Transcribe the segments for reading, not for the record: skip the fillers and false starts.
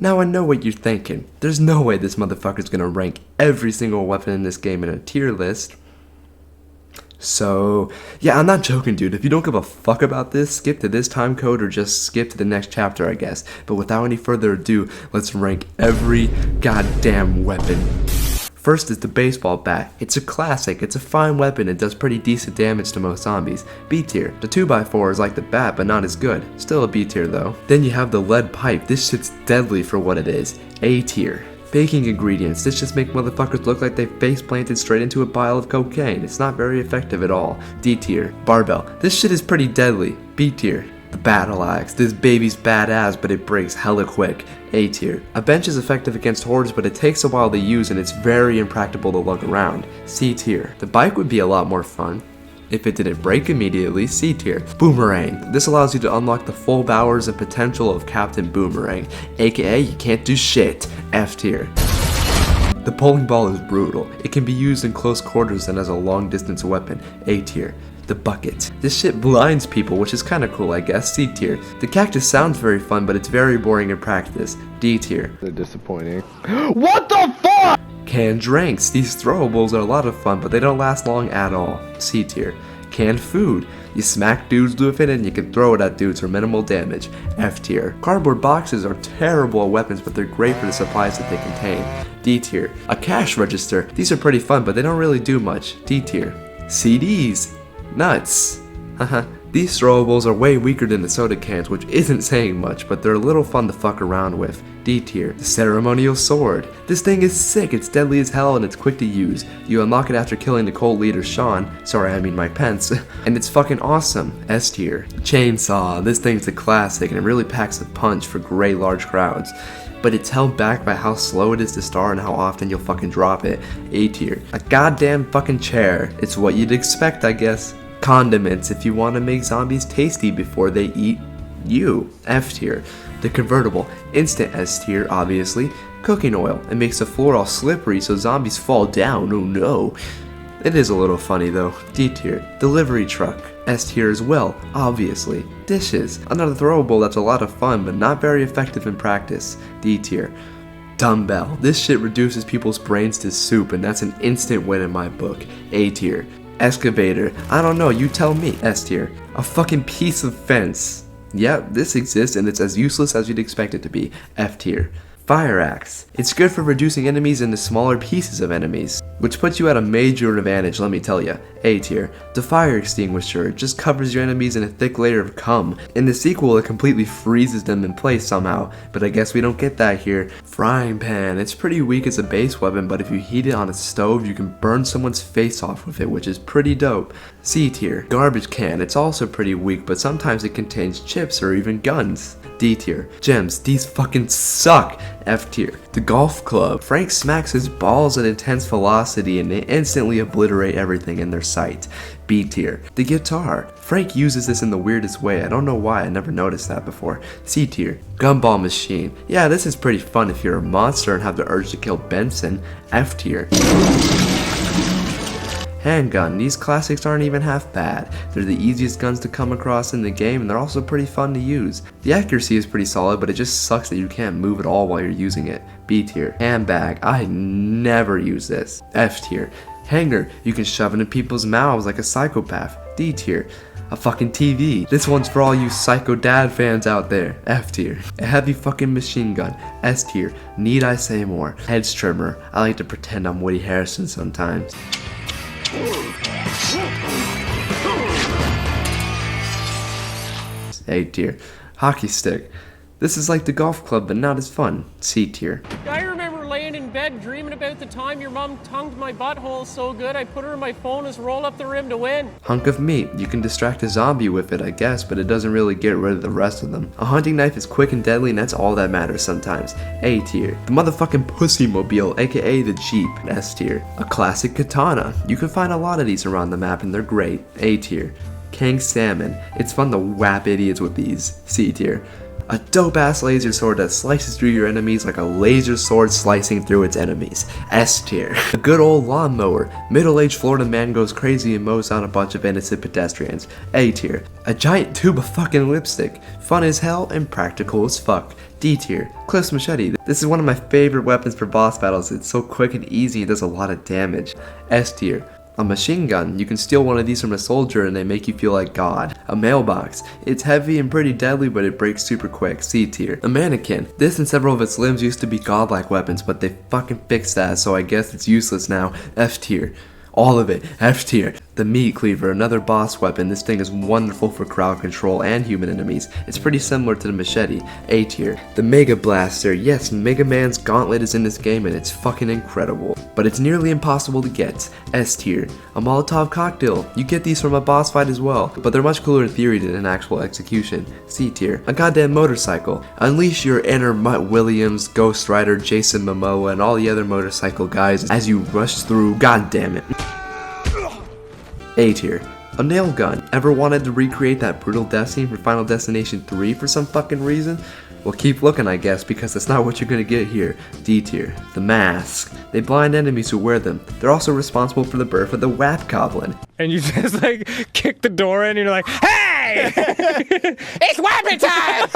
Now I know what you're thinking. There's no way this motherfucker's gonna rank every single weapon in this game in a tier list. So, yeah, I'm not joking, dude. If you don't give a fuck about this, skip to this time code or just skip to the next chapter, I guess. But without any further ado, let's rank every goddamn weapon. First is the baseball bat. It's a classic, it's a fine weapon, it does pretty decent damage to most zombies. B tier. The 2x4 is like the bat, but not as good. Still a B tier though. Then you have the lead pipe. This shit's deadly for what it is. A tier. Baking ingredients. This just make motherfuckers look like they face planted straight into a pile of cocaine. It's not very effective at all. D tier. Barbell. This shit is pretty deadly. B tier. The battle axe. This baby's badass, but it breaks hella quick. A tier. A bench is effective against hordes, but it takes a while to use and it's very impractical to lug around. C tier. The bike would be a lot more fun if it didn't break immediately. C tier. Boomerang. This allows you to unlock the full powers and potential of Captain Boomerang, aka you can't do shit. F tier. The bowling ball is brutal. It can be used in close quarters and as a long distance weapon. A tier. The bucket. This shit blinds people, which is kinda cool, I guess. C tier. The cactus sounds very fun, but it's very boring in practice. D tier. They're disappointing. What the fuck? Canned drinks. These throwables are a lot of fun, but they don't last long at all. C tier. Canned food. You smack dudes with it and you can throw it at dudes for minimal damage. F tier. Cardboard boxes are terrible weapons, but they're great for the supplies that they contain. D tier. A cash register. These are pretty fun, but they don't really do much. D tier. CDs. Nuts. Haha. These throwables are way weaker than the soda cans, which isn't saying much, but they're a little fun to fuck around with. D tier. The ceremonial sword. This thing is sick, it's deadly as hell, and it's quick to use. You unlock it after killing the cult leader Sean, sorry I mean Mike Pence, and it's fucking awesome. S tier. Chainsaw. This thing's a classic, and it really packs a punch for great large crowds. But it's held back by how slow it is to start and how often you'll fucking drop it. A tier. A goddamn fucking chair. It's what you'd expect, I guess. Condiments, if you want to make zombies tasty before they eat you. F tier. The convertible. Instant S tier, obviously. Cooking oil. It makes the floor all slippery so zombies fall down, oh no. It is a little funny though. D tier. Delivery truck. S tier as well, obviously. Dishes. Another throwable that's a lot of fun but not very effective in practice. D tier. Dumbbell. This shit reduces people's brains to soup and that's an instant win in my book. A tier. Excavator. I don't know, you tell me. S tier. A fucking piece of fence. Yep, this exists and it's as useless as you'd expect it to be. F tier. Fire axe. It's good for reducing enemies into smaller pieces of enemies, which puts you at a major advantage, let me tell ya. A tier. The fire extinguisher. It just covers your enemies in a thick layer of cum. In the sequel, it completely freezes them in place somehow, but I guess we don't get that here. Frying pan. It's pretty weak as a base weapon, but if you heat it on a stove, you can burn someone's face off with it, which is pretty dope. C tier. Garbage can. It's also pretty weak, but sometimes it contains chips or even guns. D tier. Gems. These fucking suck. F tier. The golf club. Frank smacks his balls at intense velocity and they instantly obliterate everything in their sight. B tier. The guitar. Frank uses this in the weirdest way. I don't know why, I never noticed that before. C tier. Gumball machine. Yeah, this is pretty fun if you're a monster and have the urge to kill Benson. F tier. Handgun. These classics aren't even half bad. They're the easiest guns to come across in the game and they're also pretty fun to use. The accuracy is pretty solid, but it just sucks that you can't move at all while you're using it. B tier. Handbag. I never use this. F tier. Hanger. You can shove it in people's mouths like a psychopath. D tier. A fucking TV. This one's for all you Psycho Dad fans out there. F tier. A heavy fucking machine gun. S tier. Need I say more? Hedge trimmer. I like to pretend I'm Woody Harrelson sometimes. A tier. Hockey stick. This is like the golf club but not as fun. C tier. I remember laying in bed dreaming about the time your mom tongued my butthole so good I put her in my phone as roll up the rim to win. Hunk of meat. You can distract a zombie with it, I guess, but it doesn't really get rid of the rest of them. A hunting knife is quick and deadly and that's all that matters sometimes. A tier. The motherfucking pussy mobile, aka the Jeep. S tier. A classic katana. You can find a lot of these around the map and they're great. A tier. King salmon. It's fun to whap idiots with these. C tier. A dope-ass laser sword that slices through your enemies like a laser sword slicing through its enemies. S tier. A good old lawnmower. Middle-aged Florida man goes crazy and mows down a bunch of innocent pedestrians. A tier. A giant tube of fucking lipstick. Fun as hell and practical as fuck. D tier. Cliff's machete. This is one of my favorite weapons for boss battles. It's so quick and easy and does a lot of damage. S tier. A machine gun. You can steal one of these from a soldier and they make you feel like God. A mailbox. It's heavy and pretty deadly, but it breaks super quick. C tier. A mannequin. This and several of its limbs used to be godlike weapons, but they fucking fixed that, so I guess it's useless now. F tier. All of it. F tier. The meat cleaver, another boss weapon. This thing is wonderful for crowd control and human enemies. It's pretty similar to the machete. A tier. The Mega Blaster. Yes, Mega Man's gauntlet is in this game and it's fucking incredible. But it's nearly impossible to get. S tier. A Molotov cocktail. You get these from a boss fight as well, but they're much cooler in theory than in actual execution. C tier. A goddamn motorcycle. Unleash your inner Mutt Williams, Ghost Rider, Jason Momoa, and all the other motorcycle guys as you rush through. God damn it. A tier. A nail gun. Ever wanted to recreate that brutal death scene for Final Destination 3 for some fucking reason? Well, keep looking, I guess, because that's not what you're gonna get here. D tier. The mask. They blind enemies who wear them. They're also responsible for the birth of the Wap Goblin. And you just like kick the door in and you're like, hey! It's weapon time!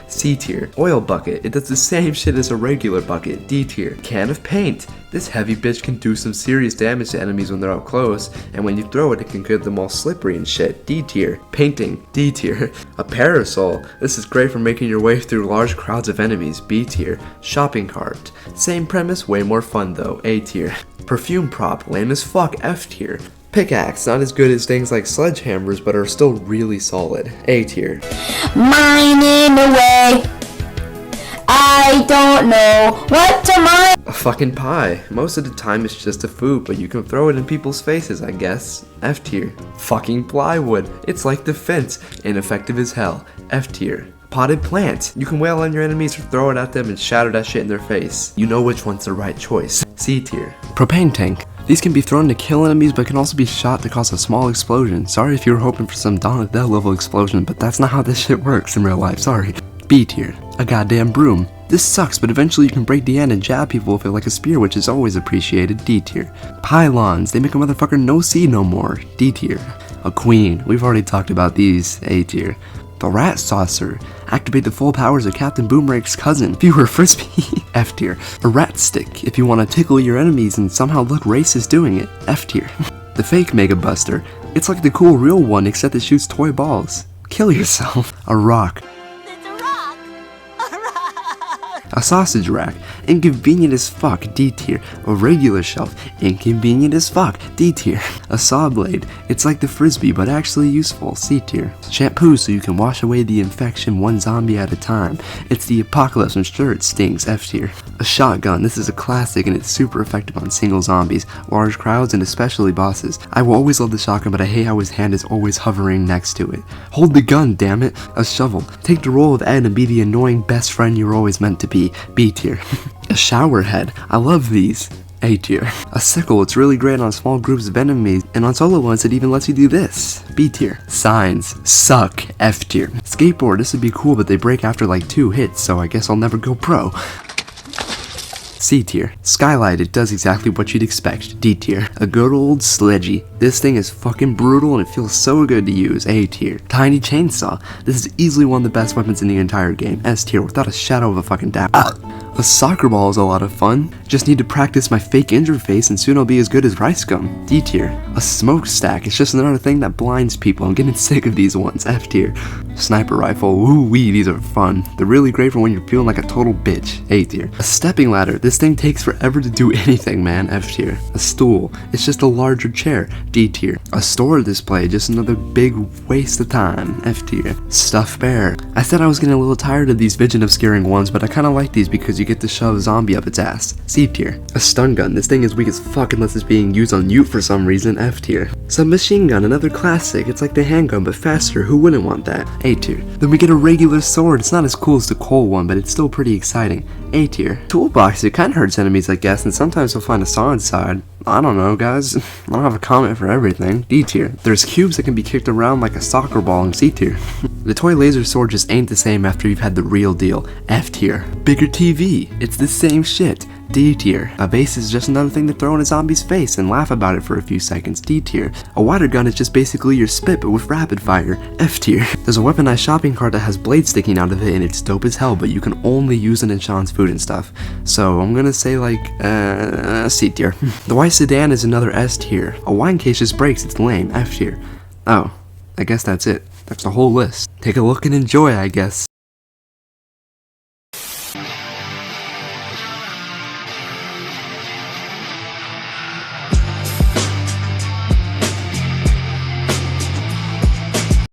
C tier. Oil bucket. It does the same shit as a regular bucket. D tier. Can of paint. This heavy bitch can do some serious damage to enemies when they're up close, and when you throw it, it can get them all slippery and shit. D tier. Painting. D tier. A parasol. This is great for making your way through large crowds of enemies. B tier. Shopping cart. Same premise, way more fun though. A tier. Perfume prop. Lame as fuck. F tier. Pickaxe, not as good as things like sledgehammers, but are still really solid. A tier. Mining away. I don't know what to mine. A fucking pie. Most of the time it's just a food, but you can throw it in people's faces, I guess. F tier. Fucking plywood. It's like the fence. Ineffective as hell. F tier. Potted plant. You can wail on your enemies or throw it at them and shatter that shit in their face. You know which one's the right choice. C tier. Propane tank. These can be thrown to kill enemies, but can also be shot to cause a small explosion. Sorry if you were hoping for some Dawn of Death level explosion, but that's not how this shit works in real life, sorry. B tier. A goddamn broom. This sucks, but eventually you can break the end and jab people with it like a spear, which is always appreciated. D tier. Pylons. They make a motherfucker no see no more. D tier. A queen. We've already talked about these. A tier. The rat saucer. Activate the full powers of Captain Boomerang's cousin. If you were frisbee. F tier. A rat stick. If you want to tickle your enemies and somehow look racist doing it. F tier. The fake Mega Buster. It's like the cool real one except it shoots toy balls. Kill yourself. A rock. It's a rock. A rock. A sausage rack. Inconvenient as fuck. D tier. A regular shelf. Inconvenient as fuck. D tier. A saw blade. It's like the frisbee but actually useful. C tier. Shampoo so you can wash away the infection one zombie at a time. It's the apocalypse and sure it stings. F tier. A shotgun. This is a classic and it's super effective on single zombies, large crowds, and especially bosses. I will always love the shotgun, but I hate how his hand is always hovering next to it. Hold the gun, damn it. A shovel. Take the role of Ed and be the annoying best friend you're always meant to be. B tier. A shower head. I love these. A tier. A sickle. It's really great on small groups of enemies, and on solo ones it even lets you do this. B tier. Signs. Suck. F tier. Skateboard. This would be cool, but they break after like 2 hits, so I guess I'll never go pro. C tier. Skylight. It does exactly what you'd expect. D tier. A good old sledgy. This thing is fucking brutal and it feels so good to use. A tier. Tiny chainsaw. This is easily one of the best weapons in the entire game. S tier without a shadow of a fucking doubt. A soccer ball is a lot of fun. Just need to practice my fake injured face and soon I'll be as good as Rice Gum. D tier. A smokestack. It's just another thing that blinds people. I'm getting sick of these ones. F tier. Sniper rifle. Ooh wee, these are fun. They're really great for when you're feeling like a total bitch. A tier. A stepping ladder. This thing takes forever to do anything, man. F tier. A stool. It's just a larger chair. D tier. A store display. Just another big waste of time. F tier. Stuffed bear. I said I was getting a little tired of these vision obscuring ones, but I kinda like these because you get to shove a zombie up its ass. C tier. A stun gun. This thing is weak as fuck unless it's being used on mute for some reason. F tier. Submachine gun. Another classic. It's like the handgun but faster. Who wouldn't want that? A tier. Then we get a regular sword. It's not as cool as the Cole one, but it's still pretty exciting. A tier. Toolbox. It kinda hurts enemies I guess, and sometimes you'll find a saw inside. I don't know, guys. I don't have a comment for everything. D tier. There's cubes that can be kicked around like a soccer ball in C tier. The toy laser sword just ain't the same after you've had the real deal. F tier. Bigger TV. It's the same shit. D tier. A base is just another thing to throw in a zombie's face and laugh about it for a few seconds. D tier. A water gun is just basically your spit but with rapid fire. F tier. There's a weaponized shopping cart that has blades sticking out of it and it's dope as hell, but you can only use it in Sean's food and stuff. So I'm gonna say like, C tier. The white sedan is another S tier. A wine case just breaks, it's lame. F tier. Oh, I guess that's it. That's the whole list. Take a look and enjoy, I guess.